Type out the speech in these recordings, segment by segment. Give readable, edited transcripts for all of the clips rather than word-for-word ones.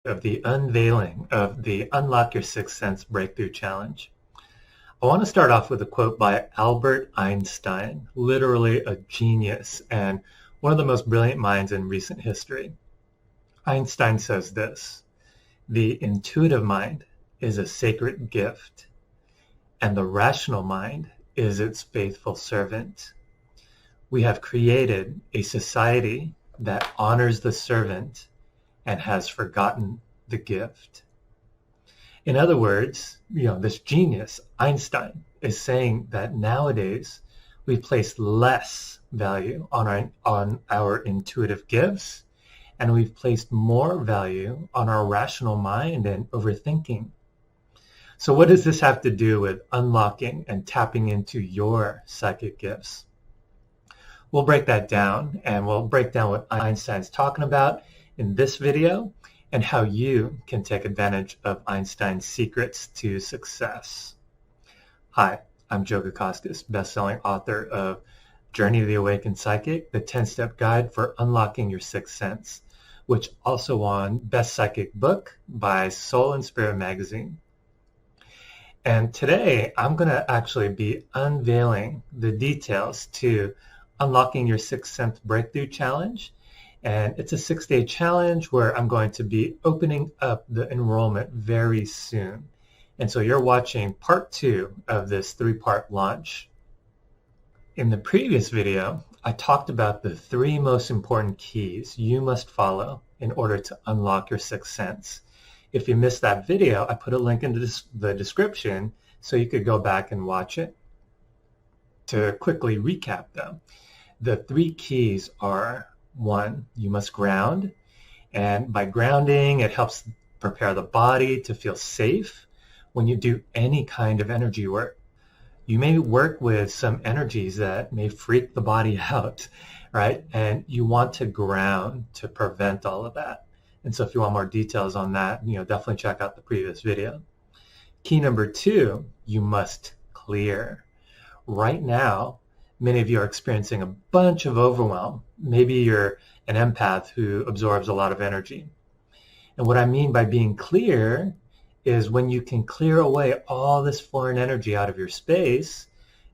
of the unveiling of the Unlock Your Sixth Sense Breakthrough Challenge. I want to start off with a quote by Albert Einstein, literally a genius and one of the most brilliant minds in recent history. Einstein says this: "The intuitive mind is a sacred gift, and the rational mind is its faithful servant. We have created a society that honors the servant and has forgotten the gift." In other words, this genius, Einstein, is saying that nowadays we place less value on our intuitive gifts, and we've placed more value on our rational mind and overthinking. So what does this have to do with unlocking and tapping into your psychic gifts? We'll break that down, and we'll break down what Einstein's talking about in this video and how you can take advantage of Einstein's secrets to success. Hi, I'm Joe Gakoskas, best-selling author of Journey to the Awakened Psychic, the 10-Step Guide for Unlocking Your Sixth Sense, which also won Best Psychic Book by Soul and Spirit magazine. And today I'm going to actually be unveiling the details to Unlocking Your Sixth Sense Breakthrough Challenge. And it's a 6-day challenge where I'm going to be opening up the enrollment very soon. And so you're watching part 2 of this 3-part launch. In the previous video, I talked about the 3 most important keys you must follow in order to unlock your sixth sense. If you missed that video, I put a link in the description so you could go back and watch it. To quickly recap them, the 3 keys are: 1, you must ground. And by grounding, it helps prepare the body to feel safe when you do any kind of energy work. You may work with some energies that may freak the body out, right? And you want to ground to prevent all of that. And so if you want more details on that, definitely check out the previous video. Key number 2, you must clear. Right now, many of you are experiencing a bunch of overwhelm. Maybe you're an empath who absorbs a lot of energy. And what I mean by being clear is when you can clear away all this foreign energy out of your space,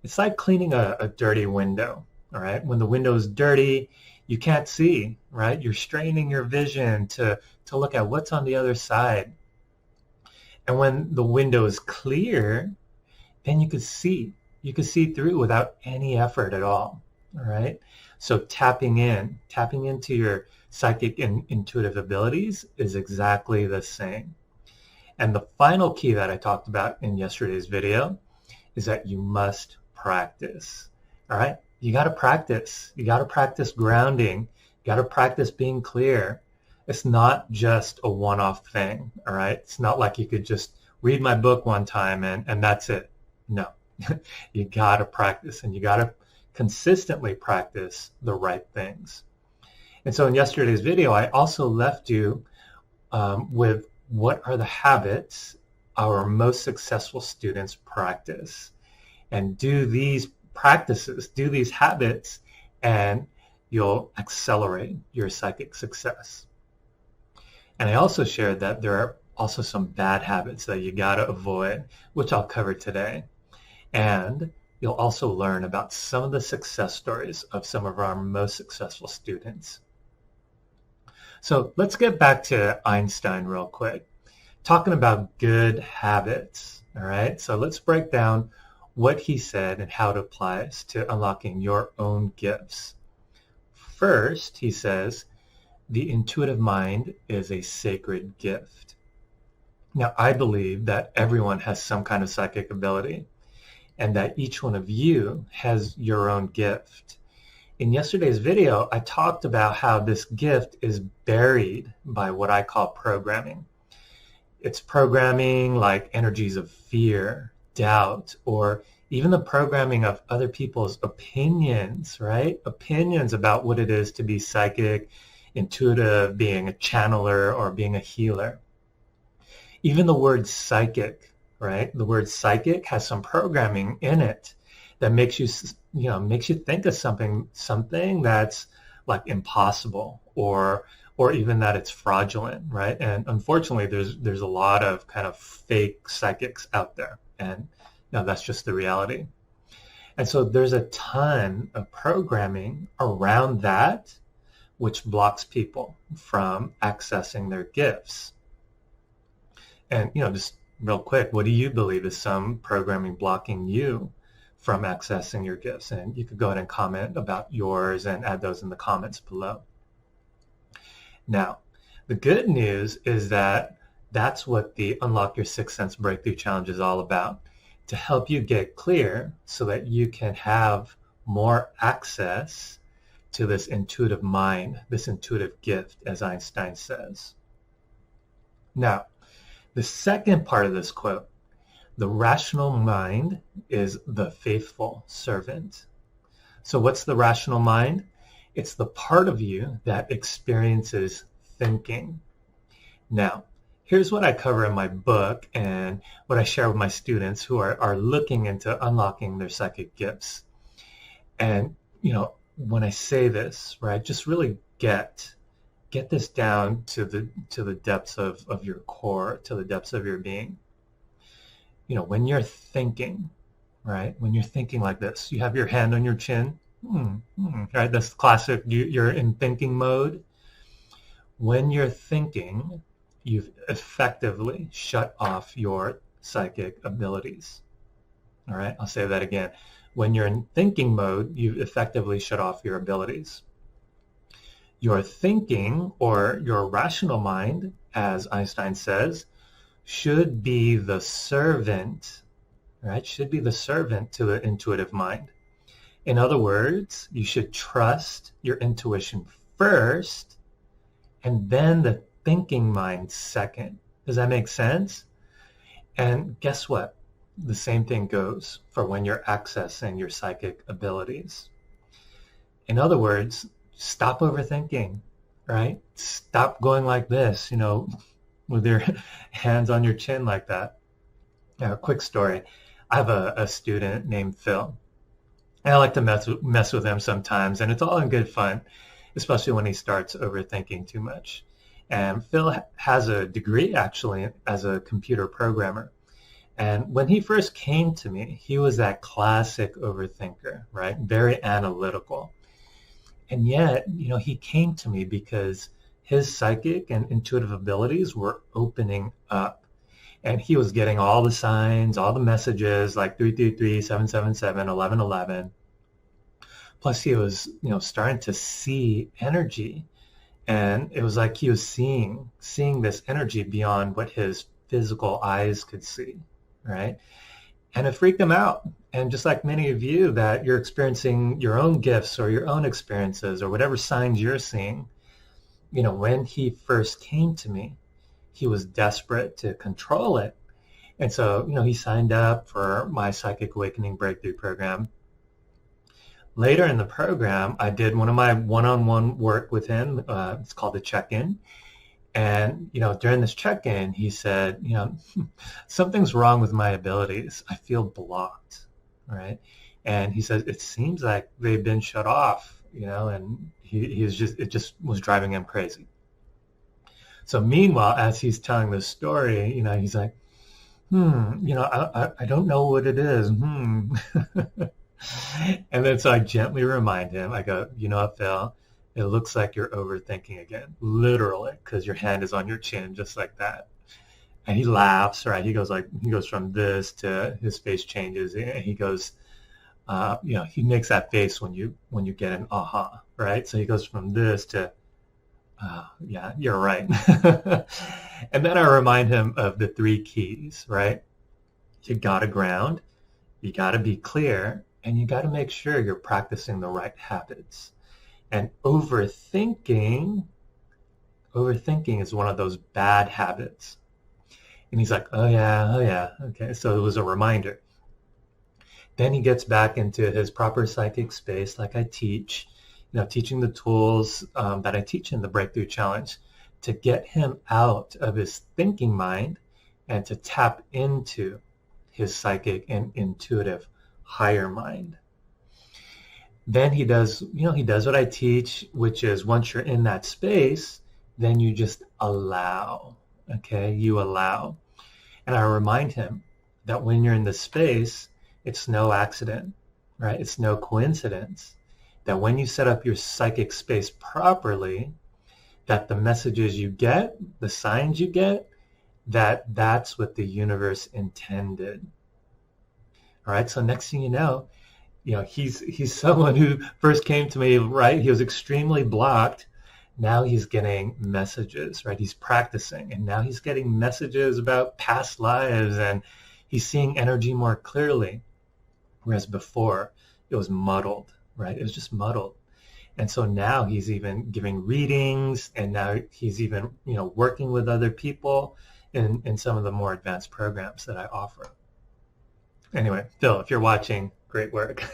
it's like cleaning a dirty window, all right? When the window is dirty, you can't see, right? You're straining your vision to look at what's on the other side. And when the window is clear, then you can see. You can see through without any effort at all right? So tapping into your psychic and intuitive abilities is exactly the same. And the final key that I talked about in yesterday's video is that you must practice, all right? You got to practice. You got to practice grounding. You got to practice being clear. It's not just a one-off thing, all right? It's not like you could just read my book one time and that's it. No, you got to practice, and you got to consistently practice the right things. And so in yesterday's video, I also left you with what are the habits our most successful students practice. And do these practices, do these habits, and you'll accelerate your psychic success. And I also shared that there are also some bad habits that you got to avoid, which I'll cover today. And you'll also learn about some of the success stories of some of our most successful students. So let's get back to Einstein real quick, talking about good habits, all right? So let's break down what he said and how it applies to unlocking your own gifts. First, he says, the intuitive mind is a sacred gift. Now, I believe that everyone has some kind of psychic ability, and that each one of you has your own gift. In yesterday's video, I talked about how this gift is buried by what I call programming. It's programming like energies of fear, doubt, or even the programming of other people's opinions, right? Opinions about what it is to be psychic, intuitive, being a channeler, or being a healer. Even the word psychic, right? The word psychic has some programming in it that makes you think of something that's like impossible or or even that it's fraudulent, right? And unfortunately, there's a lot of kind of fake psychics out there, and that's just the reality. And so there's a ton of programming around that which blocks people from accessing their gifts. And just real quick, what do you believe is some programming blocking you from accessing your gifts? And you could go ahead and comment about yours and add those in the comments below. Now, the good news is that that's what the Unlock Your Sixth Sense Breakthrough Challenge is all about, to help you get clear so that you can have more access to this intuitive mind, this intuitive gift, as Einstein says. Now, the second part of this quote, the rational mind is the faithful servant. So what's the rational mind? It's the part of you that experiences thinking. Now, here's what I cover in my book and what I share with my students who are looking into unlocking their psychic gifts. And, when I say this, right, just really get this down to the depths of your core, to the depths of your being. When you're thinking, right, when you're thinking like this, you have your hand on your chin, right, that's classic, you're in thinking mode. When you're thinking, you've effectively shut off your psychic abilities. All right, I'll say that again. When you're in thinking mode, you've effectively shut off your abilities. Your thinking, or your rational mind, as Einstein says, should be the servant, right? Should be the servant to the intuitive mind. In other words, you should trust your intuition first, and then the thinking mind second. Does that make sense? And guess what? The same thing goes for when you're accessing your psychic abilities. In other words, stop overthinking, right? Stop going like this, with your hands on your chin like that. Now, a quick story. I have a student named Phil, and I like to mess with him sometimes, and it's all in good fun, especially when he starts overthinking too much. And Phil has a degree, actually, as a computer programmer. And when he first came to me, he was that classic overthinker, right? Very analytical. And yet, he came to me because his psychic and intuitive abilities were opening up. And he was getting all the signs, all the messages, like 333, 777, 1111. Plus, he was, starting to see energy. And it was like he was seeing this energy beyond what his physical eyes could see, right? And it freaked him out. And just like many of you, that you're experiencing your own gifts or your own experiences or whatever signs you're seeing, when he first came to me, he was desperate to control it. And so, he signed up for my Psychic Awakening Breakthrough Program. Later in the program, I did one of my one-on-one work with him. It's called the check-in. And, during this check-in, he said, something's wrong with my abilities. I feel blocked, right? And he said, it seems like they've been shut off, and it just was driving him crazy. So meanwhile, as he's telling this story, he's like, I don't know what it is. And then so I gently remind him, I go, what, Phil? It looks like you're overthinking again, literally, because your hand is on your chin just like that. And he laughs, right? He goes from this to his face changes, and he goes, he makes that face when you get an aha, right? So he goes from this to, yeah, you're right. And then I remind him of the 3 keys, right? You got to ground, you got to be clear, and you got to make sure you're practicing the right habits. And overthinking is one of those bad habits. And he's like, oh yeah, okay. So it was a reminder. Then he gets back into his proper psychic space, like I teach, teaching the tools that I teach in the Breakthrough Challenge to get him out of his thinking mind and to tap into his psychic and intuitive higher mind. Then he does what I teach, which is once you're in that space, then you just allow, okay? You allow. And I remind him that when you're in this space, it's no accident, right? It's no coincidence that when you set up your psychic space properly, that the messages you get, the signs you get, that's what the universe intended. All right. So next thing you know, he's someone who first came to me, right? He was extremely blocked. Now he's getting messages, right? He's practicing, and now he's getting messages about past lives, and he's seeing energy more clearly. Whereas before, it was muddled, right? It was just muddled. And so now he's even giving readings, and now he's even, working with other people in some of the more advanced programs that I offer. Anyway, Phil, if you're watching, great work.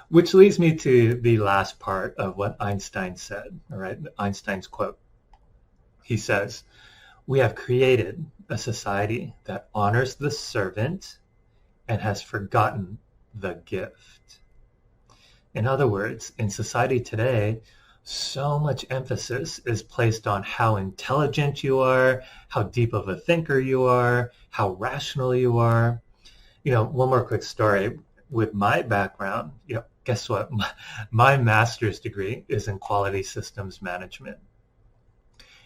Which leads me to the last part of what Einstein said, all right? Einstein's quote. He says, "We have created a society that honors the servant and has forgotten the gift." In other words, in society today, so much emphasis is placed on how intelligent you are, how deep of a thinker you are, how rational you are. One more quick story. With my background, guess what? My master's degree is in quality systems management.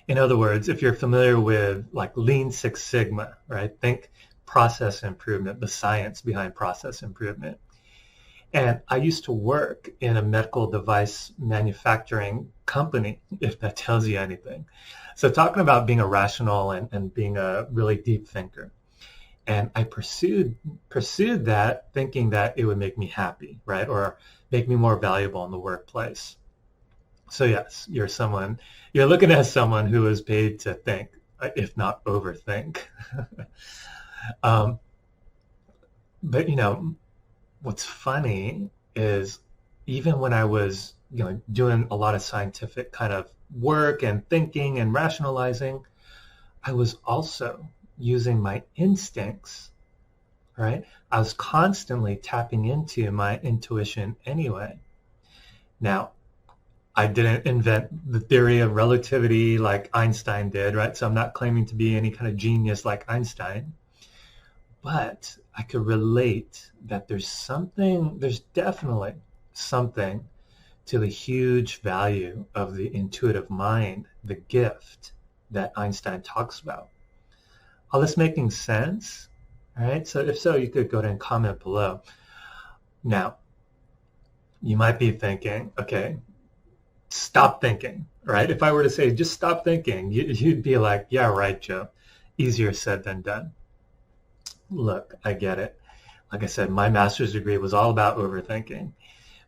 In other words, if you're familiar with like Lean Six Sigma, right? Think process improvement, the science behind process improvement. And I used to work in a medical device manufacturing company, if that tells you anything. So talking about being a rational and being a really deep thinker. And I pursued that thinking that it would make me happy, right? Or make me more valuable in the workplace. So yes, you're looking at someone who is paid to think, if not overthink. But what's funny is even when I was, doing a lot of scientific kind of work and thinking and rationalizing, I was also using my instincts, right? I was constantly tapping into my intuition anyway. Now, I didn't invent the theory of relativity like Einstein did, right? So I'm not claiming to be any kind of genius like Einstein, but I could relate that there's definitely something to the huge value of the intuitive mind, the gift that Einstein talks about. All this making sense? All right. So if so, you could go ahead and comment below. Now, you might be thinking, okay, stop thinking, right? If I were to say, just stop thinking, you'd be like, yeah, right, Joe. Easier said than done. Look, I get it. Like I said, my master's degree was all about overthinking,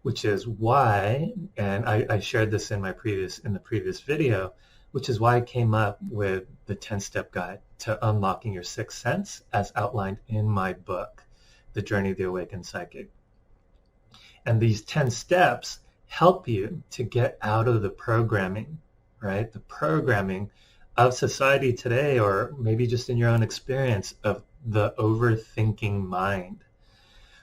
which is why, and I shared this in the previous video, which is why I came up with the 10-step guide to unlocking your sixth sense as outlined in my book, The Journey of the Awakened Psychic. And these 10 steps help you to get out of the programming, right? The programming of society today, or maybe just in your own experience of the overthinking mind.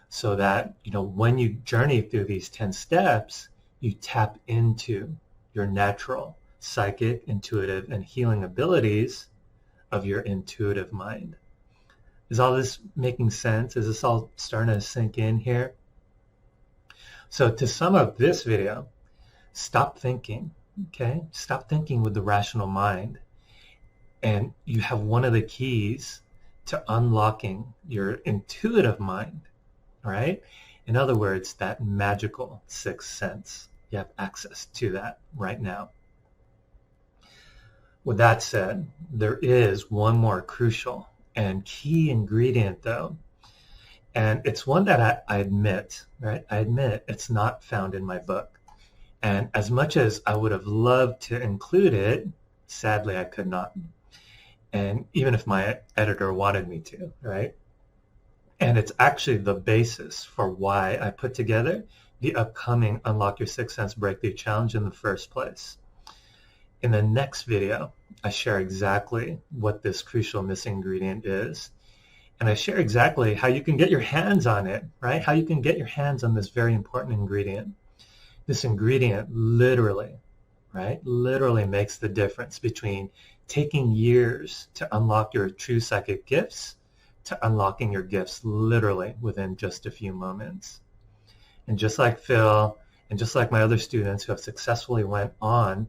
So that, when you journey through these 10 steps, you tap into your natural psychic, intuitive, and healing abilities of your intuitive mind. Is all this making sense? Is this all starting to sink in here? So to sum up this video, stop thinking, okay? Stop thinking with the rational mind. And you have one of the keys to unlocking your intuitive mind, all right? In other words, that magical sixth sense. You have access to that right now. With that said, there is one more crucial and key ingredient though, and it's one that I admit, right? I admit it's not found in my book. And as much as I would have loved to include it, sadly I could not. And even if my editor wanted me to, right? And it's actually the basis for why I put together the upcoming Unlock Your Sixth Sense Breakthrough Challenge in the first place. In the next video, I share exactly what this crucial missing ingredient is. And I share exactly how you can get your hands on it, right? How you can get your hands on this very important ingredient. This ingredient literally, right? Literally makes the difference between taking years to unlock your true psychic gifts to unlocking your gifts literally within just a few moments. And just like Phil, and just like my other students who have successfully went on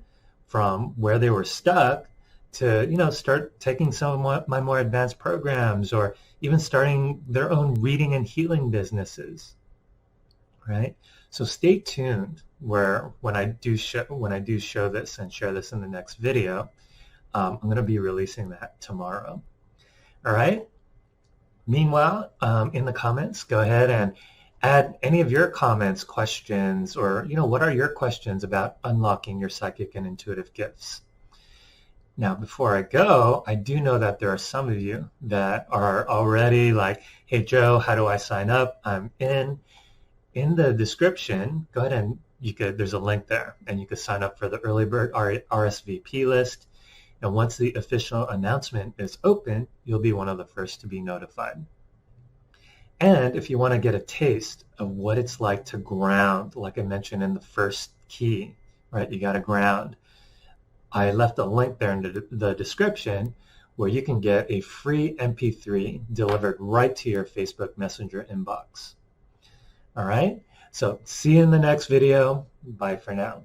from where they were stuck to, start taking some of my more advanced programs or even starting their own reading and healing businesses, right? So stay tuned when I do show this and share this in the next video. I'm going to be releasing that tomorrow. All right. Meanwhile, in the comments, go ahead and add any of your comments, questions, or what are your questions about unlocking your psychic and intuitive gifts? Now, before I go, I do know that there are some of you that are already like, hey, Joe, how do I sign up? I'm in. In the description, go ahead and there's a link there, and you can sign up for the early bird RSVP list. And once the official announcement is open, you'll be one of the first to be notified. And if you want to get a taste of what it's like to ground, like I mentioned in the first key, right? You got to ground. I left a link there in the description where you can get a free MP3 delivered right to your Facebook Messenger inbox. All right, so see you in the next video. Bye for now.